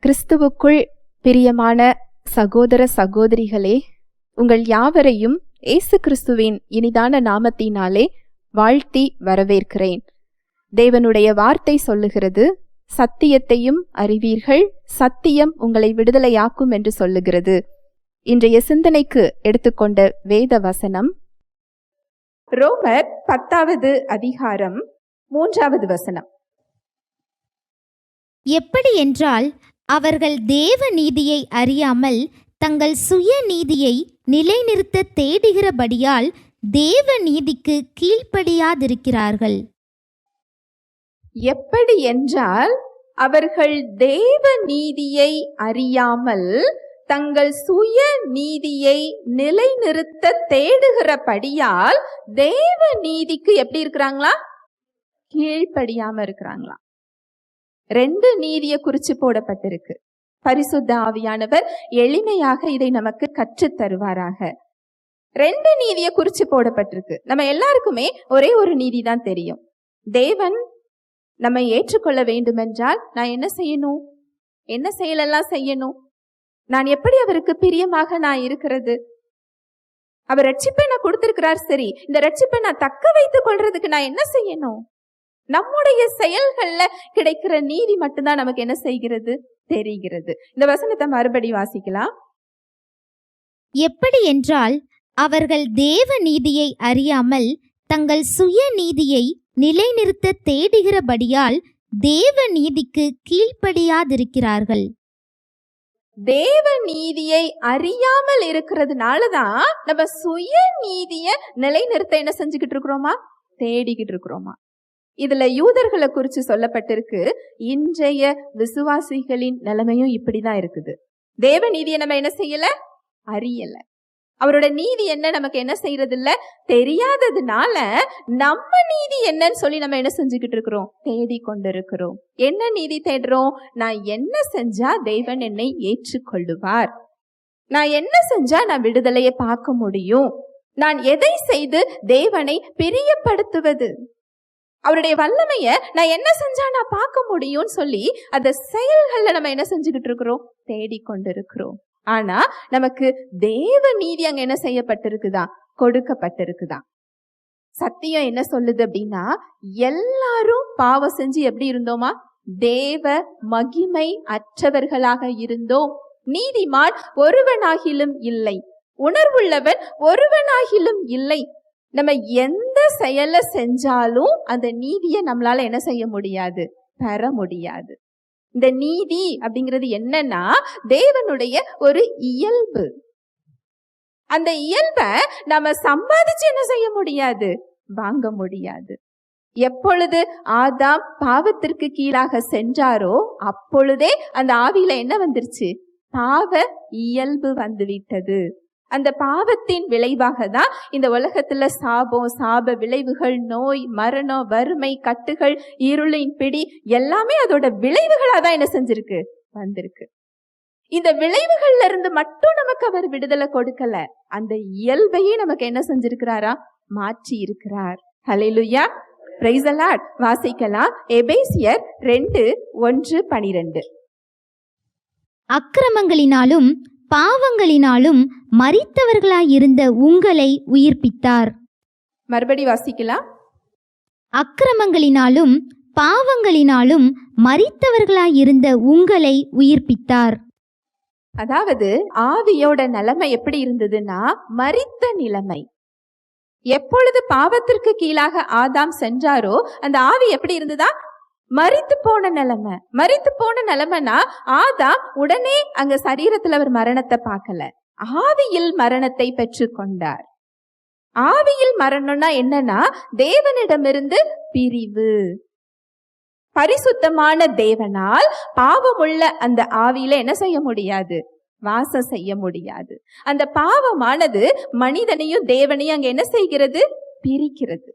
கிறிஸ்துவுக்குள் பிரியமான சகோதர சகோதரிகளே, உங்கள் யாவரையும் இயேசு கிறிஸ்துவின் இனிதான நாமத்தினாலே வாழ்த்தி வரவேற்கிறேன். தேவனுடைய வார்த்தை சொல்லுகிறது, சத்தியத்தையும் அறிவீர்கள், சத்தியம் உங்களை விடுதலையாக்கும் என்று சொல்லுகிறது. இன்றைய சிந்தனைக்கு எடுத்துக்கொண்ட வேத வசனம் ரோமர் 10வது அதிகாரம் 3வது வசனம். எப்படி என்றால், அவர்கள் தேவ நீதியை அறியாமல் தங்கள் சுய நீதியை நிலைநிறுத்த தேடுகிறபடியால் தேவ நீதிக்கு கீழ்ப்படியாதிருக்கிறார்கள். எப்படி என்றால், அவர்கள் தேவ நீதியை அறியாமல் தங்கள் சுய நீதியை நிலைநிறுத்த தேடுகிறபடியால் தேவ நீதிக்கு எப்படி இருக்கிறாங்களா? கீழ்ப்படியாம இருக்கிறாங்களா? 2 நீதியை குறிச்சு போடப்பட்டிருக்கு. பரிசுத்த ஆவியானவர் எளிமையாக இதை நமக்கு கற்றுத் தருவாராக. 2 நீதியை குறிச்சு போடப்பட்டிருக்கு. நம்ம எல்லாருக்குமே ஒரே ஒரு நீதி தான் தெரியும். தேவன் நம்மை ஏற்றுக்கொள்ள வேண்டுமென்றால் நான் என்ன செய்யணும்? என்ன செயலெல்லாம் செய்யணும்? நான் எப்படி அவருக்கு பிரியமாக நான் இருக்கிறது? அவர் ரட்சிப்பை நான் கொடுத்திருக்கிறார், சரி, இந்த ரட்சிப்பை நான் தக்க வைத்துக் கொள்றதுக்கு நான் என்ன செய்யணும்? நம்முடைய செயல்கள்ல கிடைக்கிற நீதி மட்டும்தான் நமக்கு என்ன செய்கிறது? தெரிகிறது. இந்த வசனத்தை மறுபடி வாசிக்கலாம். எப்படி என்றால், அவர்கள் தேவ நீதியை அறியாமல் தங்கள் சுய நீதியை நிலைநிறுத்த தேடுகிறபடியால் தேவ நீதிக்கு கீழ்ப்படியாதிருக்கிறார்கள். தேவ நீதியை அறியாமல் இருக்கிறதுனாலதான் நம்ம சுய நீதிய நிலைநிறுத்த என்ன செஞ்சுக்கிட்டு இருக்கிறோமா? தேடிக்கிட்டு இருக்கிறோமா? இதுல யூதர்களை குறிச்சு சொல்லப்பட்டிருக்கு. இன்றைய விசுவாசிகளின் நிலைமையும் இப்படிதான் இருக்குது. தேவ நீதியை நம்ம என்ன செய்யல? அறியல. அவரோட நீதி என்ன நமக்கு என்ன செய்யறது இல்ல? தெரியாததுனால நம்ம நீதி என்னன்னு சொல்லி நம்ம என்ன செஞ்சுக்கிட்டு இருக்கிறோம்? தேடிக்கொண்டு இருக்கிறோம். என்ன நீதி தேடுறோம்? நான் என்ன செஞ்சா தேவன் என்னை ஏற்றுக்கொள்ளுவார்? நான் என்ன செஞ்சா நான் விடுதலையை பார்க்க முடியும்? நான் எதை செய்து தேவனை பிரியப்படுத்துவது? அவருடைய வல்லமைய நான் என்ன செஞ்சா நான் பார்க்க முடியும்னு சொல்லி அந்த செயல்கள்ல நம்ம என்ன செஞ்சுக்கிட்டு இருக்கிறோம்? தேடிக்கொண்டு இருக்கிறோம். ஆனா நமக்கு தேவ நீதி அங்க என்ன செய்யப்பட்டிருக்குதா? கொடுக்கப்பட்டிருக்குதா? சத்தியம் என்ன சொல்லுது அப்படின்னா, எல்லாரும் பாவம் செஞ்சு எப்படி இருந்தோமா? தேவ மகிமை அற்றவர்களாக இருந்தோம். நீதிமான் ஒருவனாகிலும் இல்லை, உணர்வுள்ளவன் ஒருவனாகிலும் இல்லை. நம்ம எந்த செயலை செஞ்சாலும் அந்த நீதியை நம்மளால என்ன செய்ய முடியாது? பெற முடியாது. இந்த நீதி அப்படிங்கிறது என்னன்னா, தேவனுடைய ஒரு இயல்பு. அந்த இயல்பை நம்ம சம்பாதிச்சு என்ன செய்ய முடியாது? வாங்க முடியாது. எப்பொழுது ஆதாம் பாவத்திற்கு கீழாக சென்றாரோ அப்பொழுதே அந்த ஆவியில என்ன வந்துருச்சு? பாவ இயல்பு வந்துவிட்டது. அந்த பாவத்தின் விளைவாக தான் இந்த உலகத்துல சாபம், சாப விளைவுகள், நோய், மரணம், வறுமை, கட்டுகள், இருளின் பிடி எல்லாமே அதோட விளைவுகளா தான் என்ன செஞ்சிருக்கு? வந்திருக்கு. இந்த விளைவுகள்ல இருந்து மட்டும் நமக்கு அவர் விடுதலை கொடுக்கல, அந்த இயல்பையே நமக்கு என்ன செஞ்சிருக்கிறாரா? மாற்றி இருக்கிறார். ஹல்லேலூயா, பிரைஸ் தி லார்ட். வாசிக்கலாம். எபேசியர் 2:1-12. அக்கிரமங்களினாலும் பாவங்களினாலும் மரித்தவர்களாயிருந்த உங்களை உயிர்ப்பித்தார். மறுபடி வாசிக்கலாம். அக்கிரமங்களினாலும் பாவங்களினாலும் மரித்தவர்களாயிருந்த உங்களை உயிர்ப்பித்தார். அதாவது ஆவியோட நிலைமை எப்படி இருந்ததுன்னா, மரித்த நிலைமை. எப்பொழுது பாவத்திற்கு கீழாக ஆதாம் சென்றாரோ அந்த ஆவி எப்படி இருந்ததா? மரித்து போன நிலைமை. மரித்து போன நிலைமைனா, ஆதாம் உடனே அங்க சரீரத்துல அவர் மரணத்தை பார்க்கல, ஆவியில் மரணத்தை பெற்று கொண்டார். ஆவியில் மரணம்னா என்னன்னா, தேவனிடமிருந்து பிரிவு. பரிசுத்தமான தேவனால் பாவமுள்ள அந்த ஆவியில என்ன செய்ய முடியாது? வாசம் செய்ய முடியாது. அந்த பாவமானது மனிதனையும் தேவனையும் அங்க என்ன செய்கிறது? பிரிக்கிறது.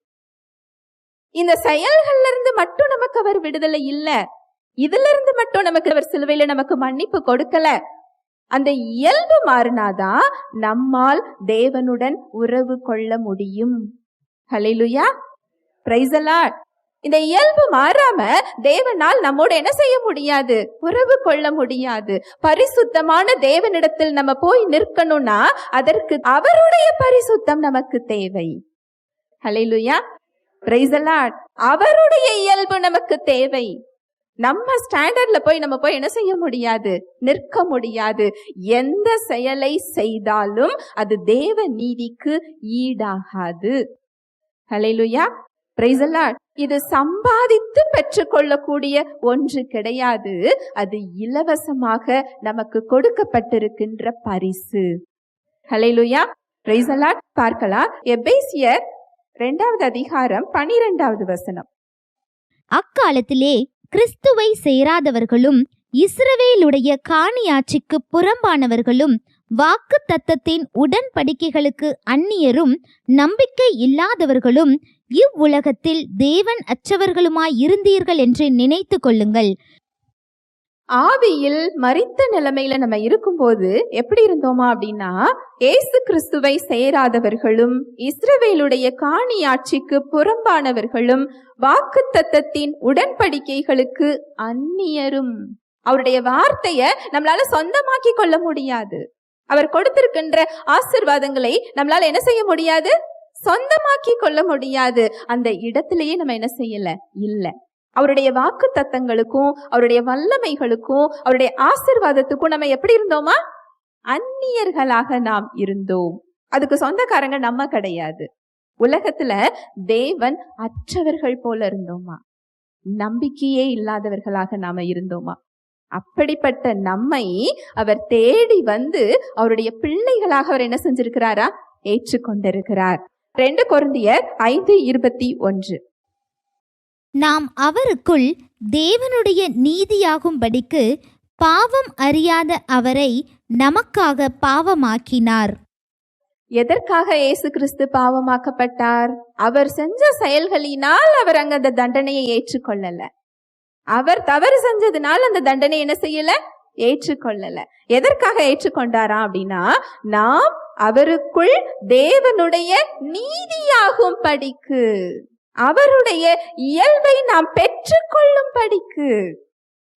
இந்த செயல்கள்ல இருந்து மட்டும் நமக்கு அவர் விடுதலை இல்ல, இதுல இருந்து மட்டும் நமக்கு அவர் சிலுவையில நமக்கு மன்னிப்பு கொடுக்கல. அந்த இயல்பு மாறினாதான் நம்மால் தேவனுடன் உறவு கொள்ள முடியும். ஹல்லேலூயா, பிரைஸ் தி லார்ட். இந்த இயல்பு மாறாம தேவனால் நம்மோட என்ன செய்ய முடியாது? உறவு கொள்ள முடியாது. பரிசுத்தமான தேவனிடத்தில் நம்ம போய் நிற்கணும்னா அதற்கு அவருடைய பரிசுத்தம் நமக்கு தேவை. ஹல்லேலூயா, பிரைஸ் தி லார்ட். அவருடைய இயல்பு நமக்கு தேவை. நம்ம ஸ்டாண்டர்ட்ல போய் நம்ம போய் என்ன செய்ய முடியாது? நிற்க முடியாது. எந்த செயலை செய்தாலும் அது தேவ நீதிக்கு ஈடாகாது. ஹல்லேலூயா, பிரைஸ் தி லார்ட். இது சம்பாதித்து பெற்றுக்கொள்ளக்கூடிய ஒன்று கிடையாது. அது இலவசமாக நமக்கு கொடுக்கப்பட்டிருக்கின்ற பரிசு. ஹல்லேலூயா, பிரைஸ் தி லார்ட். பார்க்கலாம், எபேசியர் 2வது அதிகாரம் 12வது வசனம். அக்காலத்திலே கிறிஸ்துவை சேராதவர்களும் இஸ்ரவேலுடைய காணியாட்சிக்கு புறம்பானவர்களும் வாக்கு தத்தத்தின் உடன்படிக்கைகளுக்கு அந்நியரும் நம்பிக்கை இல்லாதவர்களும் இவ்வுலகத்தில் தேவன் அற்றவர்களுமாய் இருந்தீர்கள் என்று நினைத்து கொள்ளுங்கள். ஆவியில் மரித்த நிலைமையில நம்ம இருக்கும்போது எப்படி இருந்தோமா அப்படின்னா, இயேசு கிறிஸ்துவை சேராதவர்களும் இஸ்ரவேலுடைய காணியாட்சிக்கு புறம்பானவர்களும் வாக்கு தத்தத்தின் உடன்படிக்கைகளுக்கு அந்நியரும். அவருடைய வார்த்தைய நம்மளால சொந்தமாக்கி கொள்ள முடியாது. அவர் கொடுத்திருக்கின்ற ஆசீர்வாதங்களை நம்மளால என்ன செய்ய முடியாது? சொந்தமாக்கி கொள்ள முடியாது. அந்த இடத்திலேயே நம்ம என்ன செய்யல? இல்ல. அவருடைய வாக்கு தத்தங்களுக்கும் அவருடைய வல்லமைகளுக்கும் அவருடைய ஆசீர்வாதத்துக்கும் நம்ம எப்படி இருந்தோமா? அந்நியர்களாக நாம் இருந்தோம். அதுக்கு சொந்தக்காரங்க நம்ம கிடையாது. உலகத்துல தேவன் அற்றவர்கள் போல இருந்தோமா? நம்பிக்கையே இல்லாதவர்களாக நாம இருந்தோமா? அப்படிப்பட்ட நம்மை அவர் தேடி வந்து அவருடைய பிள்ளைகளாக அவர் என்ன செஞ்சிருக்கிறாரா? ஏற்றுக்கொண்டிருக்கிறார். 2 கொரிந்தியர் 5:21. நாம் அவருக்குள் தேவனுடைய நீதியாகும்படிக்கு பாவம் அறியாத அவரை நமக்காக பாவமாக்கினார். எதற்காக இயேசு கிறிஸ்து பாவமாக்கப்பட்டார்? அவர் செஞ்ச செயல்களினால் அவர் அங்க அந்த தண்டனையை ஏற்றுக்கொள்ளல. அவர் தவறு செஞ்சதுனால அந்த தண்டனை என்ன செய்யல? ஏற்றுக்கொள்ளல. எதற்காக ஏற்றுக்கொண்டாரா அப்படின்னா, நாம் அவருக்குள் தேவனுடைய நீதியாகும் படிக்கு, அவருடைய இயல்பை நாம் பெற்றுக்கொள்ளும் படிக்கு.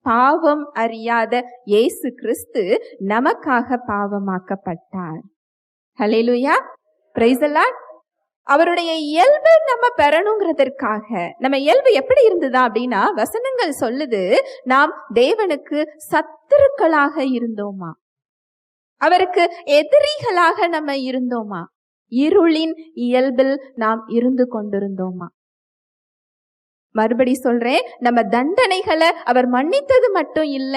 பாவம் அறியாத இயேசு கிறிஸ்து நமக்காக பாவமாக்கப்பட்டார். ஹல்லேலூயா, பிரைஸ் தி லார்ட். அவருடைய இயல்பை நம்ம பெறணுங்கிறதற்காக. நம்ம இயல்பு எப்படி இருந்ததா அப்படின்னா, வசனங்கள் சொல்லுது, நாம் தேவனுக்கு சத்துருக்களாக இருந்தோமா, அவருக்கு எதிரிகளாக நம்ம இருந்தோமா, இருளின் இயல்பில் நாம் இருந்து கொண்டிருந்தோமா. மறுபடி சொல்றேன், நம்ம தண்டனைகளை அவர் மன்னித்தது மட்டும் இல்ல,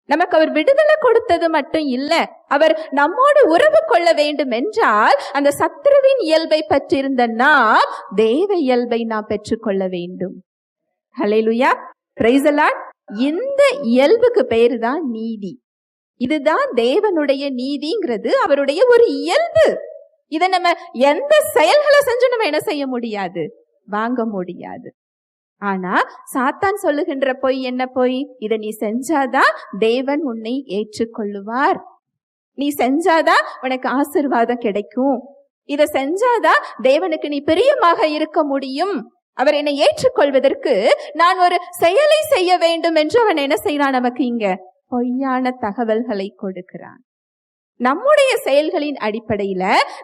நமக்கு அவர் விடுதலை கொடுத்தது மட்டும் இல்ல, அவர் நம்மோடு உறவு கொள்ள வேண்டும் என்றால் அந்த சத்துருவின் இயல்பை பற்றியிருந்த நாம் தேவ இயல்பை நாம் பெற்றுக்கொள்ள வேண்டும். ஹல்லேலூயா, பிரைஸ் தி லார்ட். இந்த இயல்புக்கு பேரு தான் நீதி. இதுதான் தேவனுடைய நீதிங்கிறது அவருடைய ஒரு இயல்பு. இதை நம்ம எந்த செயல்களை செஞ்சு நம்ம என்ன செய்ய முடியாது? வாங்க முடியாது. ஆனா சாத்தான் சொல்லுகின்ற பொய் என்ன பொய்? இதை நீ செஞ்சாதான் தேவன் உன்னை ஏற்றுக்கொள்ளுவார், நீ செஞ்சாதான் உனக்கு ஆசீர்வாதம் கிடைக்கும், இதை செஞ்சாதான் தேவனுக்கு நீ பிரியமாக இருக்க முடியும், அவர் என்னை ஏற்றுக்கொள்வதற்கு நான் ஒரு செயலை செய்ய வேண்டும் என்று அவன் என்ன செய்யறான்? நமக்கு இங்க பொய்யான தகவல்களை கொடுக்கிறான். நம்முடைய செயல்களின் அடிப்படையில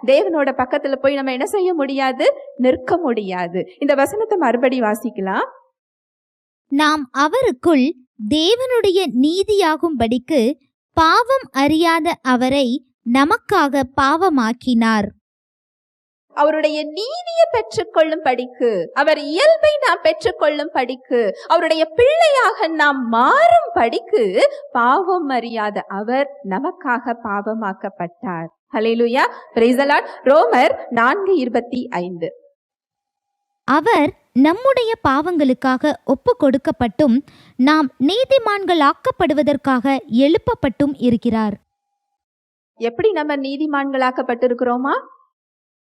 தேவனோட பக்கத்துல போய் நம்ம என்ன செய்ய முடியாது? நிற்க முடியாது. இந்த வசனத்தை மறுபடி வாசிக்கலாம். நாம் அவருக்குள் தேவனுடைய நீதியாகும்படிக்கு பாவம் அறியாத அவரை நமக்காக பாவமாக்கினார். அவருடைய நீதியை பெற்றுக்கொள்ளும் படிக்கு, அவர் இயல்பை நாம் பெற்றுக்கொள்ளும் படிக்கு, அவருடைய பிள்ளையாக நாம் மாறும் படிக்கு பாவம் அறியாத அவர் நமக்காக பாவமாக்கப்பட்டார். ஹல்லேலூயா, பிரைஸ் தி லார்ட். ரோமர் 4:25. அவர் நம்முடைய பாவங்களுக்காக ஒப்பு கொடுக்கப்பட்டும் நாம் நீதிமான்களாக்கப்படுவதற்காக எழுப்பப்பட்டும் இருக்கிறார். எப்படி நம்ம நீதிமான்களாக்கப்பட்டிருக்கிறோமா?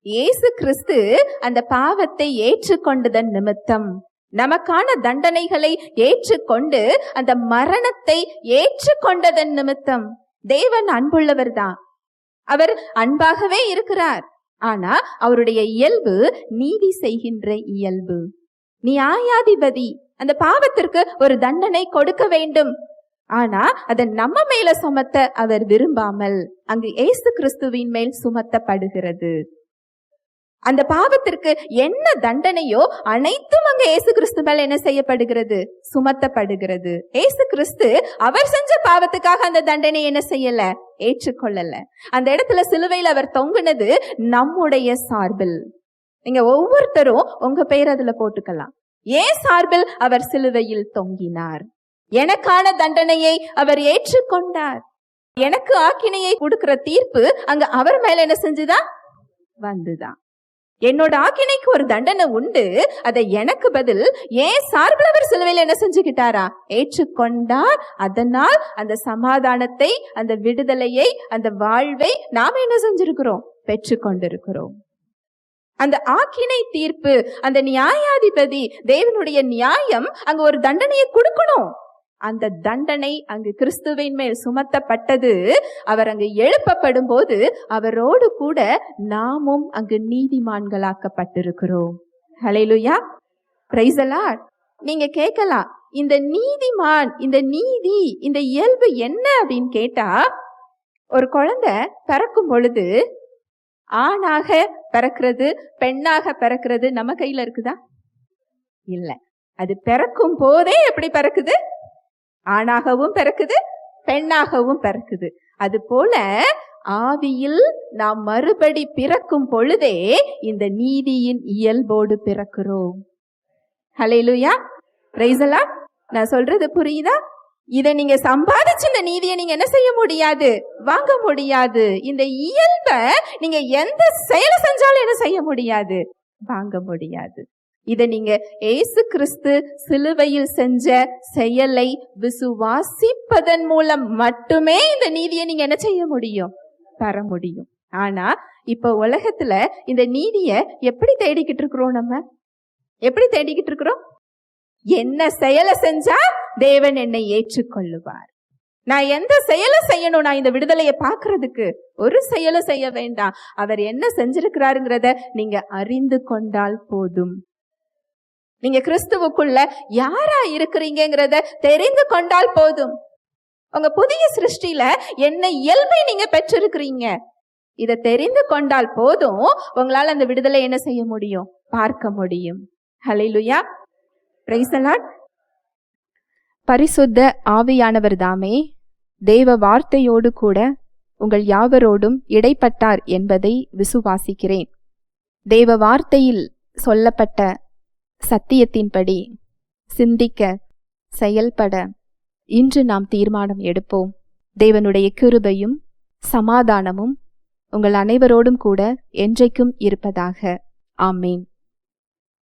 இயேசு கிறிஸ்து அந்த பாவத்தை ஏற்றுக்கொண்டதன் நிமித்தம், நமக்கான தண்டனைகளை ஏற்றுக்கொண்டு அந்த மரணத்தை ஏற்றுக்கொண்டதன் நிமித்தம். தேவன் அன்புள்ளவர் தான், அவர் அன்பாகவே இருக்கிறார். ஆனா அவருடைய இயல்பு நீதி செய்கின்ற இயல்பு. நியாயாதிபதி அந்த பாவத்திற்கு ஒரு தண்டனை கொடுக்க வேண்டும். ஆனா அதை நம்ம மேல சுமத்த அவர் விரும்பாமல் அங்கு இயேசு கிறிஸ்துவின் மேல் சுமத்தப்படுகிறது. அந்த பாவத்திற்கு என்ன தண்டனையோ அனைத்தும் அங்க இயேசு கிறிஸ்து மேல் என்ன செய்யப்படுகிறது? சுமத்தப்படுகிறது. இயேசு கிறிஸ்து அவர் செஞ்ச பாவத்துக்காக அந்த தண்டனை என்ன செய்யல? ஏற்றுக்கொள்ளல. அந்த இடத்துல சிலுவையில் அவர் தொங்குனது நம்முடைய சார்பில். நீங்க ஒவ்வொருத்தரும் உங்க பெயர் அதுல போட்டுக்கலாம். ஏன் சார்பில் அவர் சிலுவையில் தொங்கினார்? எனக்கான தண்டனையை அவர் ஏற்றுக்கொண்டார். எனக்கு ஆக்கினையை கொடுக்கிற தீர்ப்பு அங்க அவர் மேல என்ன செஞ்சுதான்? வந்துதான். என்னோட ஆக்கினைக்கு ஒரு தண்டனை உண்டு, அதை எனக்கு பதில் ஏன் சார்பில் அவர் சிலுவையில் என்ன செஞ்சுக்கிட்டாரா? ஏற்றுக்கொண்டார். அதனால் அந்த சமாதானத்தை, அந்த விடுதலையை, அந்த வாழ்வை நாம என்ன செஞ்சிருக்கிறோம்? பெற்றுக்கொண்டிருக்கிறோம். அந்த ஆக்கினை தீர்ப்பு, அந்த நியாயாதிபதி, தேவனுடைய நியாயம் அங்க ஒரு தண்டனையை கொடுக்கணும். அந்த தண்டனை அங்கு கிறிஸ்துவின் மேல் சுமத்தப்பட்டது. அவர் அங்கு எழுப்பப்படும் போது அவரோடு கூட நாமும் அங்கு நீதிமான்களாக்கப்பட்டிருக்கிறோம். ஹல்லேலூயா, பிரைஸ் தி லார்ட். நீங்க கேட்கலாம், இந்த நீதிமான், இந்த நீதி, இந்த இயல்பு என்ன அப்படின்னு கேட்டா, ஒரு குழந்தை பிறக்கும் பொழுது ஆணாக பிறக்கிறது, பெண்ணாக பிறக்கிறது நம்ம கையில இருக்குதா? இல்ல. அது பிறக்கும் போதே எப்படி பிறக்குது? ஆணாகவும் பிறக்குது, பெண்ணாகவும் பிறக்குது. அது போல ஆவியில் நாம் மறுபடி பிறக்கும் பொழுதே இந்த நீதியின் இயல்போடு பிறக்கிறோம். ஹல்லேலூயா, பிரைஸ் தி லார்ட். நான் சொல்றது புரியுதா? இதை நீங்க சம்பாதிச்சு இந்த நீதியை நீங்க என்ன செய்ய முடியாது? வாங்க முடியாது. இந்த இயல்பை நீங்க எந்த செயலை செஞ்சாலும் என்ன செய்ய முடியாது? வாங்க முடியாது. இதை நீங்க இயேசு கிறிஸ்து சிலுவையில் செஞ்ச செயலை விசுவாசிப்பதன் மூலம் மட்டுமே இந்த நீதியை நீங்க என்ன செய்ய முடியும்? பெற முடியும். ஆனா இப்ப உலகத்துல இந்த நீதியை எப்படி தேடிக்கிட்டு இருக்கிறோம்? நம்ம எப்படி தேடிக்கிட்டு இருக்கிறோம்? என்ன செயலை செஞ்சா தேவன் என்னை ஏற்றுக்கொள்ளுவார்? நான் எந்த செயலை செய்யணும்? நான் இந்த விடுதலையை பார்க்கறதுக்கு ஒரு செயலும் செய்ய வேண்டாம். அவர் என்ன செஞ்சிருக்கிறாருங்கிறத நீங்க அறிந்து கொண்டால் போதும். நீங்க கிறிஸ்துவுக்குள்ள யாரா இருக்கிறீங்கிறத தெரிந்து கொண்டால் போதும். உங்க புதிய சிருஷ்டியில என்ன இயல்பை நீங்க பெற்றிருக்கிறீங்க, இதை தெரிந்து கொண்டால் போதும். உங்களால அந்த விடுதலை என்ன செய்ய முடியும்? பார்க்க முடியும். ஹல்லேலூயா, பிரைஸ் தி லார்ட். பரிசுத்த ஆவியானவர் தாமே தேவ வார்த்தையோடு கூட உங்கள் யாவரோடும் இடைப்பட்டார் என்பதை விசுவாசிக்கிறேன். தேவ வார்த்தையில் சொல்லப்பட்ட சத்தியத்தின்படி சிந்திக்க, செயல்பட இன்று நாம் தீர்மானம் எடுப்போம். தேவனுடைய கிருபையும் சமாதானமும் உங்கள் அனைவரோடும் கூட என்றைக்கும் இருப்பதாக. ஆமேன்.